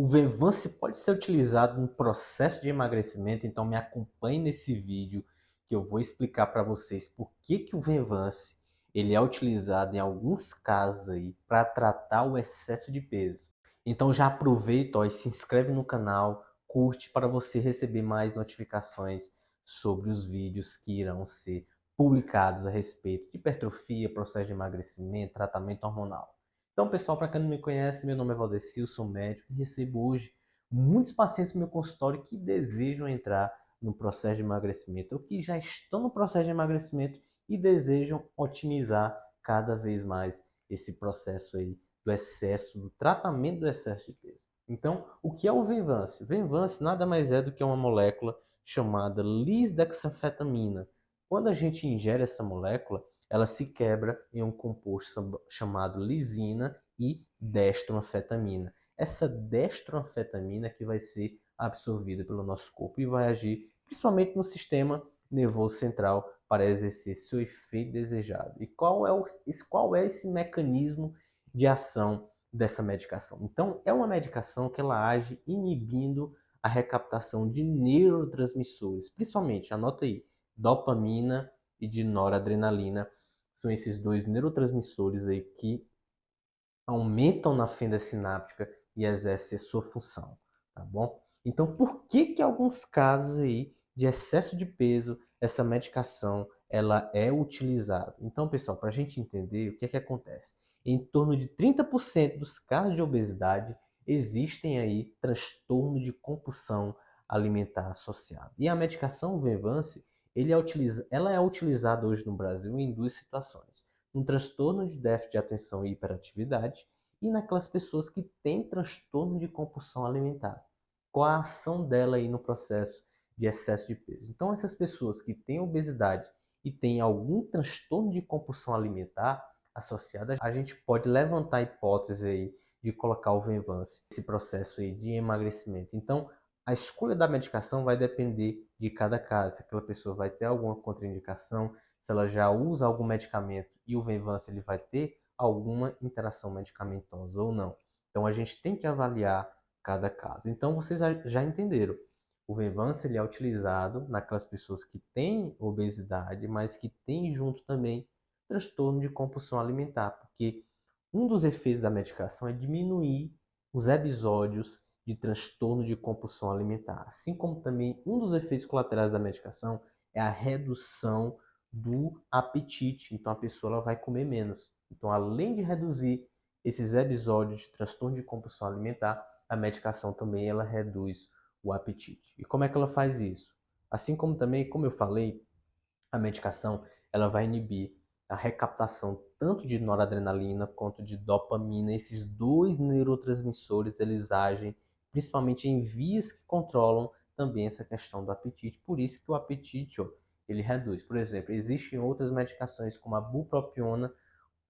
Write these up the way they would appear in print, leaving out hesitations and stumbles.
O Venvance pode ser utilizado no processo de emagrecimento, então me acompanhe nesse vídeo que eu vou explicar para vocês por que o Venvance ele é utilizado em alguns casos aí para tratar o excesso de peso. Então já aproveita, ó, e se inscreve no canal, curte para você receber mais notificações sobre os vídeos que irão ser publicados a respeito de hipertrofia, processo de emagrecimento, tratamento hormonal. Então, pessoal, para quem não me conhece, meu nome é Valdecil, sou médico e recebo hoje muitos pacientes no meu consultório que desejam entrar no processo de emagrecimento ou que já estão no processo de emagrecimento e desejam otimizar cada vez mais esse processo aí do excesso, do tratamento do excesso de peso. Então, o que é o Venvance? Venvance nada mais é do que uma molécula chamada lisdexanfetamina. Quando a gente ingere essa molécula, ela se quebra em um composto chamado lisina e destroanfetamina. Essa destroanfetamina que vai ser absorvida pelo nosso corpo e vai agir principalmente no sistema nervoso central para exercer seu efeito desejado. E qual é esse mecanismo de ação dessa medicação? Então, é uma medicação que ela age inibindo a recaptação de neurotransmissores, principalmente, anota aí, dopamina e de noradrenalina, são esses dois neurotransmissores aí que aumentam na fenda sináptica e exercem a sua função, tá bom? Então, por que alguns casos aí de excesso de peso, essa medicação, ela é utilizada? Então, pessoal, para a gente entender o que acontece, em torno de 30% dos casos de obesidade existem aí transtorno de compulsão alimentar associado. E a medicação Venvance, ela é utilizada hoje no Brasil em duas situações: um transtorno de déficit de atenção e hiperatividade, e naquelas pessoas que têm transtorno de compulsão alimentar. Qual a ação dela aí no processo de excesso de peso? Então, essas pessoas que têm obesidade e têm algum transtorno de compulsão alimentar associada, a gente pode levantar a hipótese aí de colocar o Venvance nesse processo aí de emagrecimento. Então, a escolha da medicação vai depender de cada caso. Se aquela pessoa vai ter alguma contraindicação, se ela já usa algum medicamento e o Venvance ele vai ter alguma interação medicamentosa ou não. Então a gente tem que avaliar cada caso. Então vocês já entenderam. O Venvance ele é utilizado naquelas pessoas que têm obesidade, mas que têm junto também transtorno de compulsão alimentar, porque um dos efeitos da medicação é diminuir os episódios de transtorno de compulsão alimentar, assim como também um dos efeitos colaterais da medicação é a redução do apetite. Então a pessoa ela vai comer menos. Então, além de reduzir esses episódios de transtorno de compulsão alimentar, a medicação também ela reduz o apetite. E como é que ela faz isso? Assim como também, como eu falei, a medicação ela vai inibir a recaptação tanto de noradrenalina quanto de dopamina. Esses dois neurotransmissores eles agem principalmente em vias que controlam também essa questão do apetite. Por isso que o apetite, ó, ele reduz. Por exemplo, existem outras medicações como a bupropiona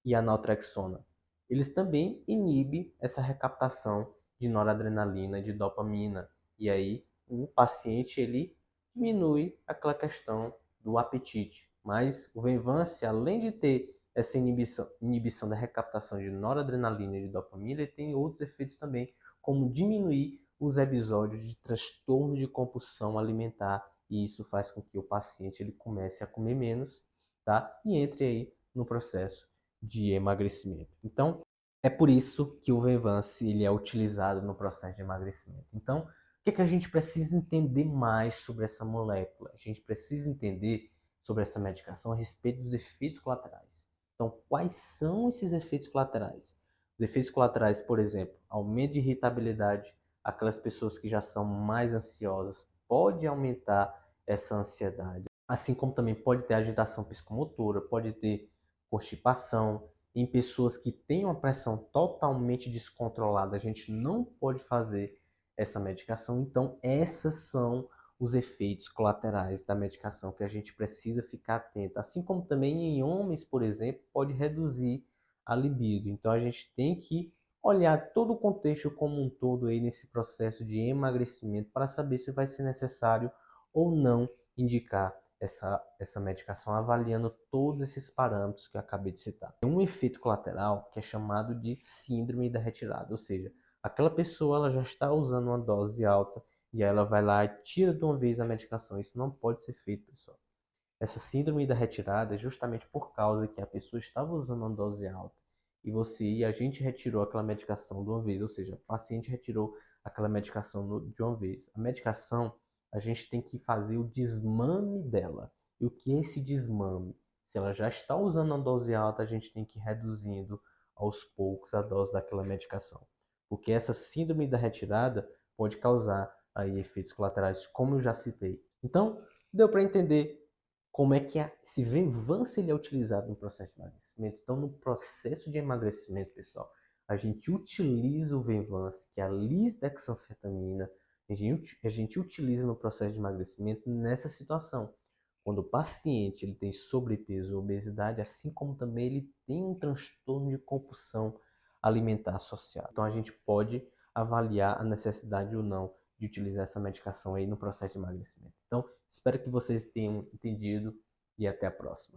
e a naltrexona. Eles também inibem essa recaptação de noradrenalina, de dopamina. E aí o paciente ele diminui aquela questão do apetite. Mas o Venvance, além de ter essa inibição da recaptação de noradrenalina e de dopamina, ele tem outros efeitos também, como diminuir os episódios de transtorno de compulsão alimentar, e isso faz com que o paciente ele comece a comer menos, tá? E entre aí no processo de emagrecimento. Então, é por isso que o Venvance ele é utilizado no processo de emagrecimento. Então, o que a gente precisa entender mais sobre essa molécula? A gente precisa entender sobre essa medicação a respeito dos efeitos colaterais. Então, quais são esses efeitos colaterais? Os efeitos colaterais, por exemplo, aumento de irritabilidade, aquelas pessoas que já são mais ansiosas, pode aumentar essa ansiedade. Assim como também pode ter agitação psicomotora, pode ter constipação. Em pessoas que têm uma pressão totalmente descontrolada, a gente não pode fazer essa medicação. Então, essas são os efeitos colaterais da medicação que a gente precisa ficar atento. Assim como também em homens, por exemplo, pode reduzir a libido. Então, a gente tem que olhar todo o contexto como um todo aí nesse processo de emagrecimento para saber se vai ser necessário ou não indicar essa medicação, avaliando todos esses parâmetros que eu acabei de citar. Tem um efeito colateral que é chamado de síndrome da retirada, ou seja, aquela pessoa ela já está usando uma dose alta e aí ela vai lá e tira de uma vez a medicação. Isso não pode ser feito, pessoal. Essa síndrome da retirada é justamente por causa que a pessoa estava usando uma dose alta e a gente retirou aquela medicação de uma vez, ou seja, o paciente retirou aquela medicação de uma vez. A medicação, a gente tem que fazer o desmame dela. E o que é esse desmame? Se ela já está usando uma dose alta, a gente tem que ir reduzindo aos poucos a dose daquela medicação. Porque essa síndrome da retirada pode causar aí efeitos colaterais, como eu já citei. Então, deu para entender como é que esse Venvanse ele é utilizado no processo de emagrecimento. Então, no processo de emagrecimento, pessoal, a gente utiliza o Venvanse, que é a lisdexanfetamina, a gente utiliza no processo de emagrecimento nessa situação. Quando o paciente ele tem sobrepeso ou obesidade, assim como também ele tem um transtorno de compulsão alimentar associado. Então, a gente pode avaliar a necessidade ou não de utilizar essa medicação aí no processo de emagrecimento. Então, espero que vocês tenham entendido e até a próxima.